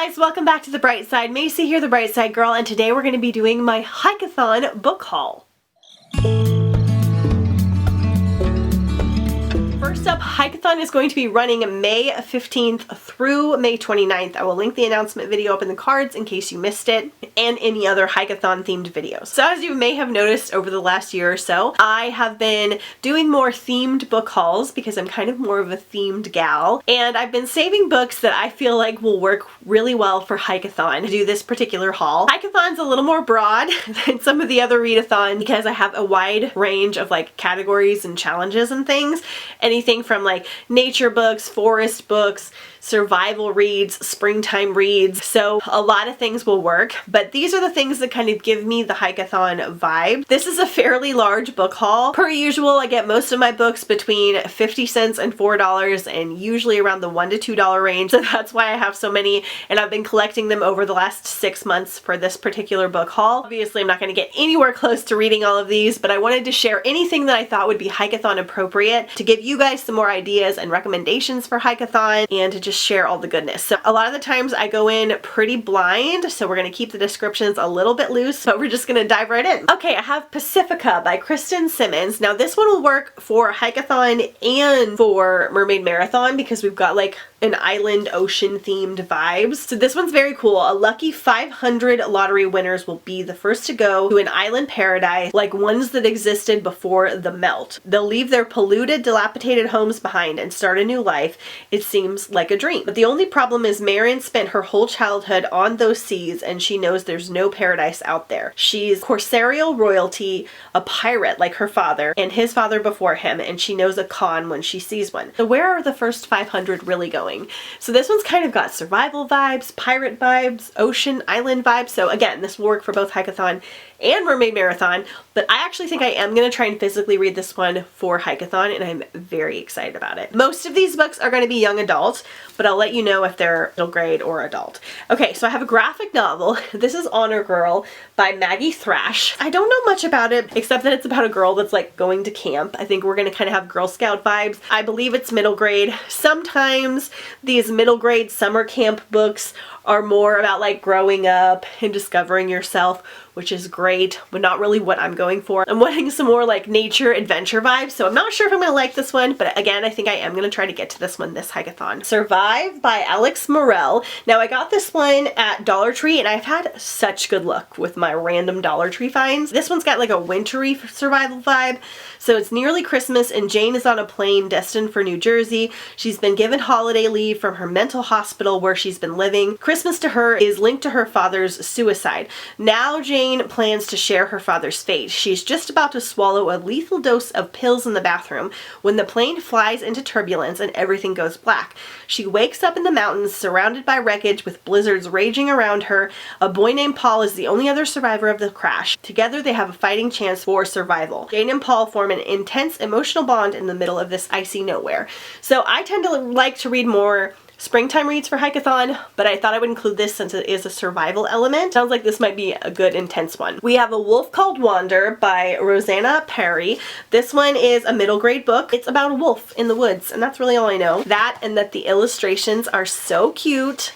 guys, welcome back to The Bright Side. Macy here, The Bright Side Girl, and today we're going to be doing my Hikeathon book haul. First up, Hikeathon is going to be running May 15th through May 29th. I will link the announcement video up in the cards in case you missed it, and any other Hikeathon themed videos. So as you may have noticed over the last year or so, I have been doing more themed book hauls because I'm kind of more of a themed gal, and I've been saving books that I feel like will work really well for Hikeathon to do this particular haul. Hikeathon's a little more broad than some of the other readathons because I have a wide range of like categories and challenges and things. Anything from like nature books, forest books, survival reads, springtime reads, so a lot of things will work, but these are the things that kind of give me the Hikeathon vibe. This is a fairly large book haul. Per usual, I get most of my books between 50 cents and $4 and usually around the $1 to $2 range, so that's why I have so many, and I've been collecting them over the last 6 months for this particular book haul. Obviously, I'm not going to get anywhere close to reading all of these, but I wanted to share anything that I thought would be Hikeathon appropriate to give you guys some more ideas and recommendations for Hikeathon and to just share all the goodness. So a lot of the times I go in pretty blind, so we're going to keep the descriptions a little bit loose, but we're just going to dive right in. Okay, I have Pacifica by Kristen Simmons. Now this one will work for Hikeathon and for Mermaid Marathon because we've got like an island ocean themed vibes. So this one's very cool. A lucky 500 lottery winners will be the first to go to an island paradise like ones that existed before the melt. They'll leave their polluted, dilapidated homes behind and start a new life. It seems like a dream. But the only problem is Marion spent her whole childhood on those seas and she knows there's no paradise out there. She's Corsarial royalty, a pirate like her father and his father before him, and she knows a con when she sees one. So where are the first 500 really going? So this one's kind of got survival vibes, pirate vibes, ocean, island vibes. So again, this will work for both Hikeathon and Mermaid Marathon, but I actually think I am going to try and physically read this one for Hikeathon, and I'm very excited about it. Most of these books are going to be young adult, but I'll let you know if they're middle grade or adult. Okay, so I have a graphic novel. This is Honor Girl by Maggie Thrash. I don't know much about it except that it's about a girl that's like going to camp. I think we're going to kind of have Girl Scout vibes. I believe it's middle grade. Sometimes these middle grade summer camp books are more about like growing up and discovering yourself, which is great, but not really what I'm going for. I'm wanting some more like nature adventure vibes, so I'm not sure if I'm gonna like this one, but again, I think I am gonna try to get to this one this Hikeathon. Survive by Alex Morel. Now I got this one at Dollar Tree and I've had such good luck with my random Dollar Tree finds. This one's got like a wintry survival vibe. So it's nearly Christmas and Jane is on a plane destined for New Jersey. She's been given holiday leave from her mental hospital where she's been living. Christmas to her is linked to her father's suicide. Now Jane plans to share her father's fate. She's just about to swallow a lethal dose of pills in the bathroom when the plane flies into turbulence and everything goes black. She wakes up in the mountains surrounded by wreckage with blizzards raging around her. A boy named Paul is the only other survivor of the crash. Together they have a fighting chance for survival. Jane and Paul form an intense emotional bond in the middle of this icy nowhere. So I tend to like to read more springtime reads for Hikeathon, but I thought I would include this since it is a survival element. Sounds like this might be a good intense one. We have A Wolf Called Wander by Rosanna Perry. This one is a middle grade book. It's about a wolf in the woods, and that's really all I know. That and that the illustrations are so cute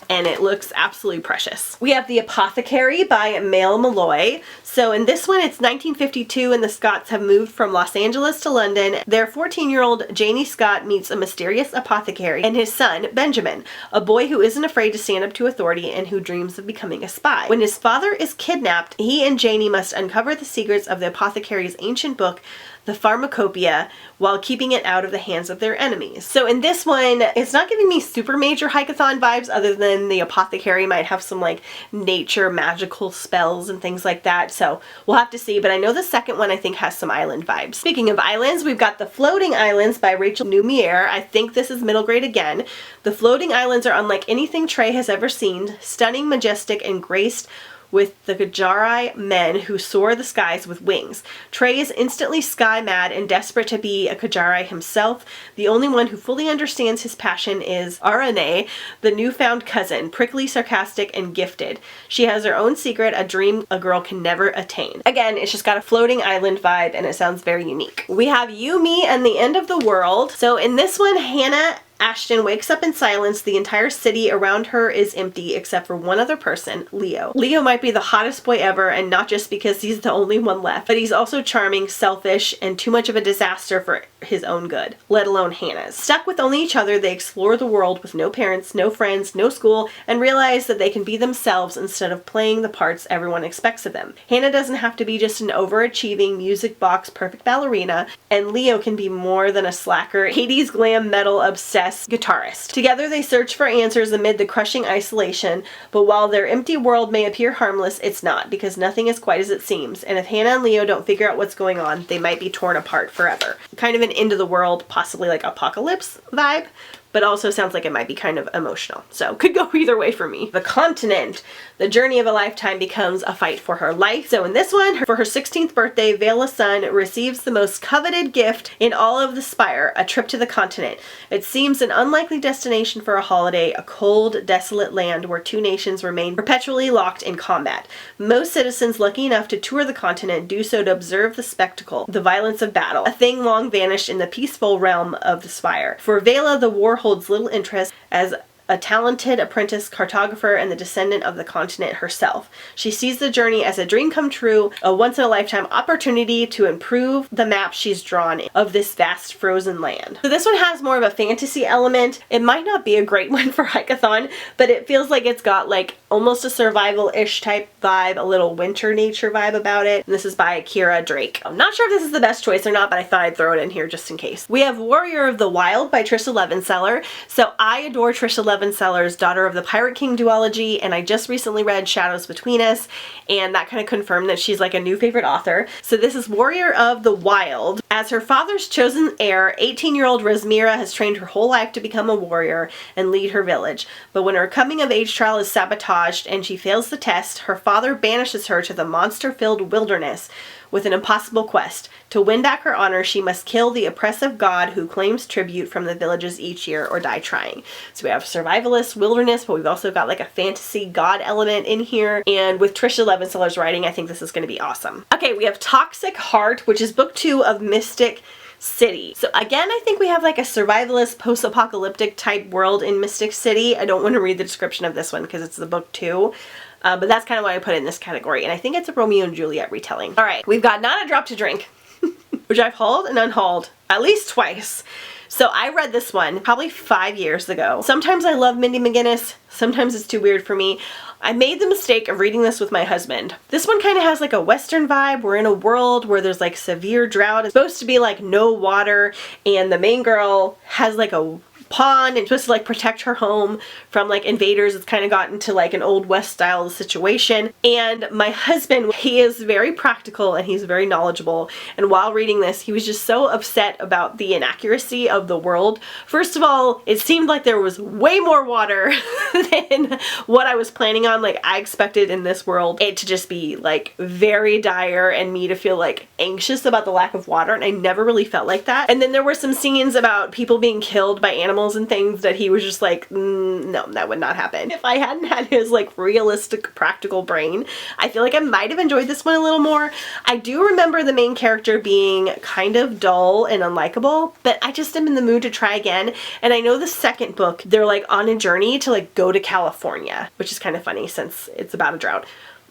and it looks absolutely precious. We have The Apothecary by Mail Malloy. So in this one, it's 1952 and the Scotts have moved from Los Angeles to London. Their 14-year-old Janie Scott meets a mysterious apothecary and his son, Benjamin, a boy who isn't afraid to stand up to authority and who dreams of becoming a spy. When his father is kidnapped, he and Janie must uncover the secrets of the apothecary's ancient book, the Pharmacopoeia, while keeping it out of the hands of their enemies. So in this one, it's not giving me super major Hikeathon vibes other than the apothecary might have some like nature magical spells and things like that. So we'll have to see, but I know the second one I think has some island vibes. Speaking of islands, we've got The Floating Islands by Rachel Numiere. I think this is middle grade again. The floating islands are unlike anything Trey has ever seen, stunning, majestic, and graced with the Kajari men who soar the skies with wings. Trey is instantly sky mad and desperate to be a Kajari himself. The only one who fully understands his passion is Arane, the newfound cousin, prickly, sarcastic, and gifted. She has her own secret, a dream a girl can never attain. Again, it's just got a floating island vibe and it sounds very unique. We have You, Me, and the End of the World. So in this one, Hannah Ashton wakes up in silence. The entire city around her is empty except for one other person, Leo. Leo might be the hottest boy ever, and not just because he's the only one left, but he's also charming, selfish, and too much of a disaster for his own good, let alone Hannah's. Stuck with only each other, they explore the world with no parents, no friends, no school, and realize that they can be themselves instead of playing the parts everyone expects of them. Hannah doesn't have to be just an overachieving music box perfect ballerina, and Leo can be more than a slacker 80s glam metal obsessed guitarist. Together they search for answers amid the crushing isolation, but while their empty world may appear harmless, it's not, because nothing is quite as it seems, and if Hannah and Leo don't figure out what's going on, they might be torn apart forever. Kind of an end of the world, possibly like apocalypse vibe, but also sounds like it might be kind of emotional. So could go either way for me. The continent. The journey of a lifetime becomes a fight for her life. So in this one, for her 16th birthday, Vela Sun receives the most coveted gift in all of the Spire, a trip to the continent. It seems an unlikely destination for a holiday, a cold, desolate land where two nations remain perpetually locked in combat. Most citizens lucky enough to tour the continent do so to observe the spectacle, the violence of battle, a thing long vanished in the peaceful realm of the Spire. For Vela, the war holds little interest as a talented apprentice cartographer and the descendant of the continent herself. She sees the journey as a dream come true, a once-in-a-lifetime opportunity to improve the map she's drawn of this vast frozen land. So this one has more of a fantasy element. It might not be a great one for Hikeathon, but it feels like it's got like almost a survival-ish type vibe, a little winter nature vibe about it. And this is by Kira Drake. I'm not sure if this is the best choice or not, but I thought I'd throw it in here just in case. We have Warrior of the Wild by Trisha Levenseller. So I adore Trisha Levenseller's daughter of the Pirate King duology, and I just recently read Shadows Between Us, and that kind of confirmed that she's like a new favorite author. So this is Warrior of the Wild. As her father's chosen heir, 18-year-old Rosmira has trained her whole life to become a warrior and lead her village. But when her coming-of-age trial is sabotaged and she fails the test, her father banishes her to the monster-filled wilderness with an impossible quest. To win back her honor, she must kill the oppressive god who claims tribute from the villages each year or die trying. So we have survivalist wilderness, but we've also got like a fantasy god element in here. And with Trisha Levenseller's writing, I think this is going to be awesome. Okay, we have Toxic Heart, which is book 2 of Mystic City. So again, I think we have like a survivalist post-apocalyptic type world in Mystic City. I don't want to read the description of this one because it's the book 2. But that's kind of why I put it in this category. And I think it's a Romeo and Juliet retelling. All right, we've got Not a Drop to Drink, which I've hauled and unhauled at least twice. So I read this one probably 5 years ago. Sometimes I love Mindy McGinnis. Sometimes it's too weird for me. I made the mistake of reading this with my husband. This one kind of has like a Western vibe. We're in a world where there's like severe drought. It's supposed to be like no water, and the main girl has like a pond and supposed to like protect her home from like invaders. It's kind of gotten to like an old west style situation. And my husband, he is very practical and he's very knowledgeable. And while reading this, he was just so upset about the inaccuracy of the world. First of all, it seemed like there was way more water than what I was planning on. Like I expected in this world it to just be like very dire and me to feel like anxious about the lack of water, and I never really felt like that. And then there were some scenes about people being killed by animals and things that he was just like, no, that would not happen. If I hadn't had his like realistic practical brain, I feel like I might have enjoyed this one a little more. I do remember the main character being kind of dull and unlikable, but I just am in the mood to try again. And I know the second book, they're like on a journey to like go to California, which is kind of funny since it's about a drought.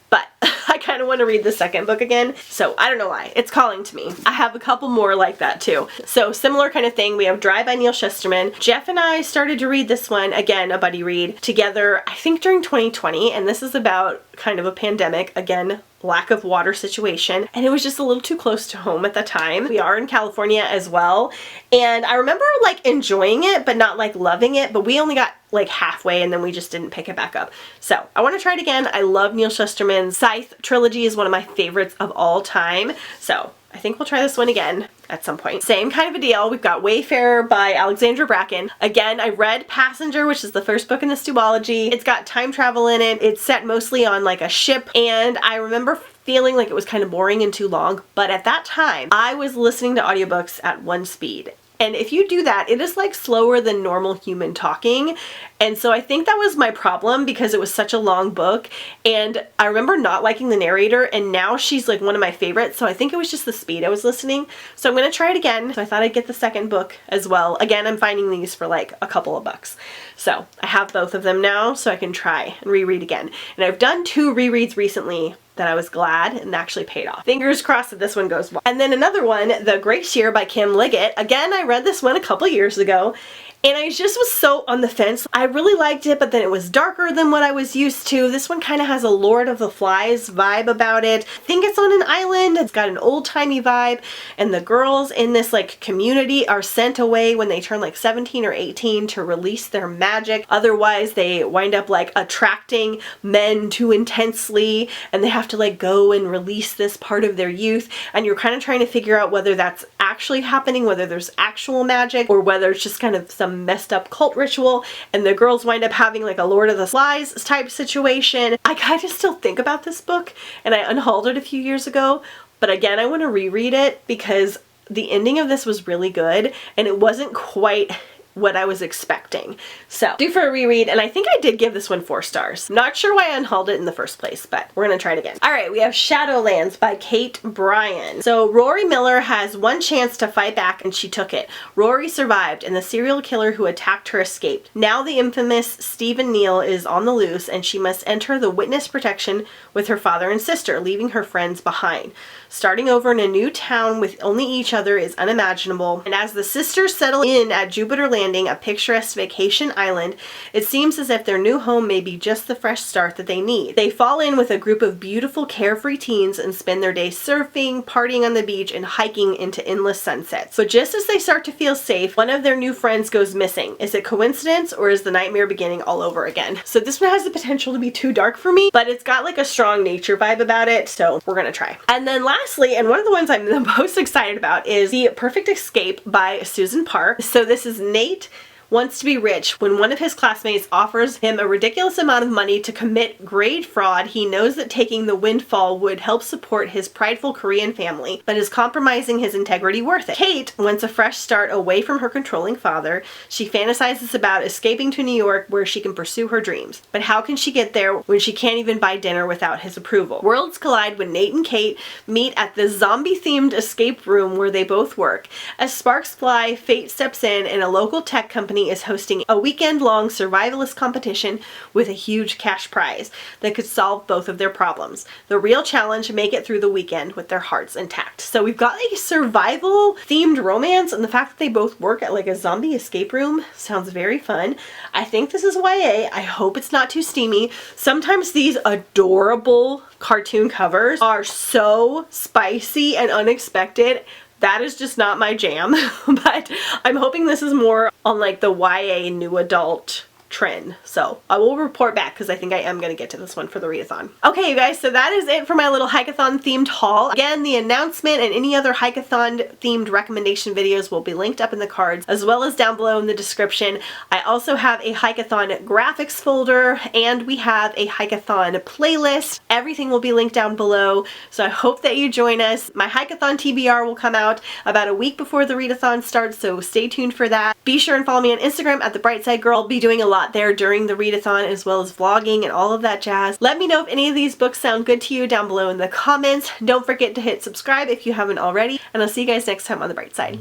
But I kind of want to read the second book again, so I don't know why. It's calling to me. I have a couple more like that too. So similar kind of thing. We have Dry by Neil Shusterman. Jeff and I started to read this one, again, a buddy read, together, I think during 2020, and this is about kind of a pandemic, again, lack of water situation, and it was just a little too close to home at the time. We are in California as well, and I remember like enjoying it but not like loving it, but we only got like halfway and then we just didn't pick it back up. So I want to try it again. I love Neil Shusterman's Scythe trilogy, is one of my favorites of all time, so I think we'll try this one again at some point. Same kind of a deal. We've got Wayfarer by Alexandra Bracken. Again, I read Passenger, which is the first book in this duology. It's got time travel in it. It's set mostly on like a ship, and I remember feeling like it was kind of boring and too long, but at that time I was listening to audiobooks at 1 speed. And if you do that, it is like slower than normal human talking. And so I think that was my problem because it was such a long book. And I remember not liking the narrator, and now she's like one of my favorites. So I think it was just the speed I was listening. So I'm going to try it again. So I thought I'd get the second book as well. Again, I'm finding these for like a couple of bucks. So I have both of them now so I can try and reread again. And I've done 2 rereads recently that I was glad and actually paid off. Fingers crossed that this one goes well. And then another one, The Great Shear by Kim Liggett. Again, I read this one a couple years ago, and I just was so on the fence. I really liked it, but then it was darker than what I was used to. This one kind of has a Lord of the Flies vibe about it. I think it's on an island. It's got an old-timey vibe, and the girls in this like community are sent away when they turn like 17 or 18 to release their magic. Otherwise, they wind up like attracting men too intensely, and they have to like go and release this part of their youth. And you're kind of trying to figure out whether that's actually happening, whether there's actual magic, or whether it's just kind of some messed up cult ritual, and the girls wind up having like a Lord of the Flies type situation. I kind of still think about this book, and I unhauled it a few years ago, but again, I want to reread it because the ending of this was really good, and it wasn't quite what I was expecting. So, due for a reread, and I think I did give this one 4 stars. Not sure why I unhauled it in the first place, but we're gonna try it again. Alright, we have Shadowlands by Kate Bryan. So, Rory Miller has one chance to fight back, and she took it. Rory survived, and the serial killer who attacked her escaped. Now the infamous Stephen Neal is on the loose, and she must enter the witness protection with her father and sister, leaving her friends behind. Starting over in a new town with only each other is unimaginable, and as the sisters settle in at Jupiter Landing, a picturesque vacation island, it seems as if their new home may be just the fresh start that they need. They fall in with a group of beautiful, carefree teens and spend their days surfing, partying on the beach, and hiking into endless sunsets. But just as they start to feel safe, one of their new friends goes missing. Is it coincidence, or is the nightmare beginning all over again? So this one has the potential to be too dark for me, but it's got like a strong nature vibe about it, so we're gonna try. And then lastly, and one of the ones I'm the most excited about, is The Perfect Escape by Susan Park. So this is Nate wants to be rich when one of his classmates offers him a ridiculous amount of money to commit grade fraud. He knows that taking the windfall would help support his prideful Korean family, but is compromising his integrity worth it? Kate wants a fresh start away from her controlling father. She fantasizes about escaping to New York where she can pursue her dreams. But how can she get there when she can't even buy dinner without his approval? Worlds collide when Nate and Kate meet at the zombie-themed escape room where they both work. As sparks fly, fate steps in, and a local tech company is hosting a weekend-long survivalist competition with a huge cash prize that could solve both of their problems. The real challenge: make it through the weekend with their hearts intact. So we've got a survival-themed romance, and the fact that they both work at like a zombie escape room sounds very fun. I think this is YA. I hope it's not too steamy. Sometimes these adorable cartoon covers are so spicy and unexpected. That is just not my jam, but I'm hoping this is more on like the YA new adult trend. So I will report back because I think I am going to get to this one for the readathon. Okay, you guys, so that is it for my little Hikeathon themed haul. Again, the announcement and any other Hikeathon themed recommendation videos will be linked up in the cards as well as down below in the description. I also have a Hikeathon graphics folder, and we have a Hikeathon playlist. Everything will be linked down below, so I hope that you join us. My Hikeathon TBR will come out about a week before the readathon starts, so stay tuned for that. Be sure and follow me on Instagram at @TheBrightSideGirl. I'll be doing a lot there during the readathon as well as vlogging and all of that jazz. Let me know if any of these books sound good to you down below in the comments. Don't forget to hit subscribe if you haven't already, and I'll see you guys next time on The Bright Side.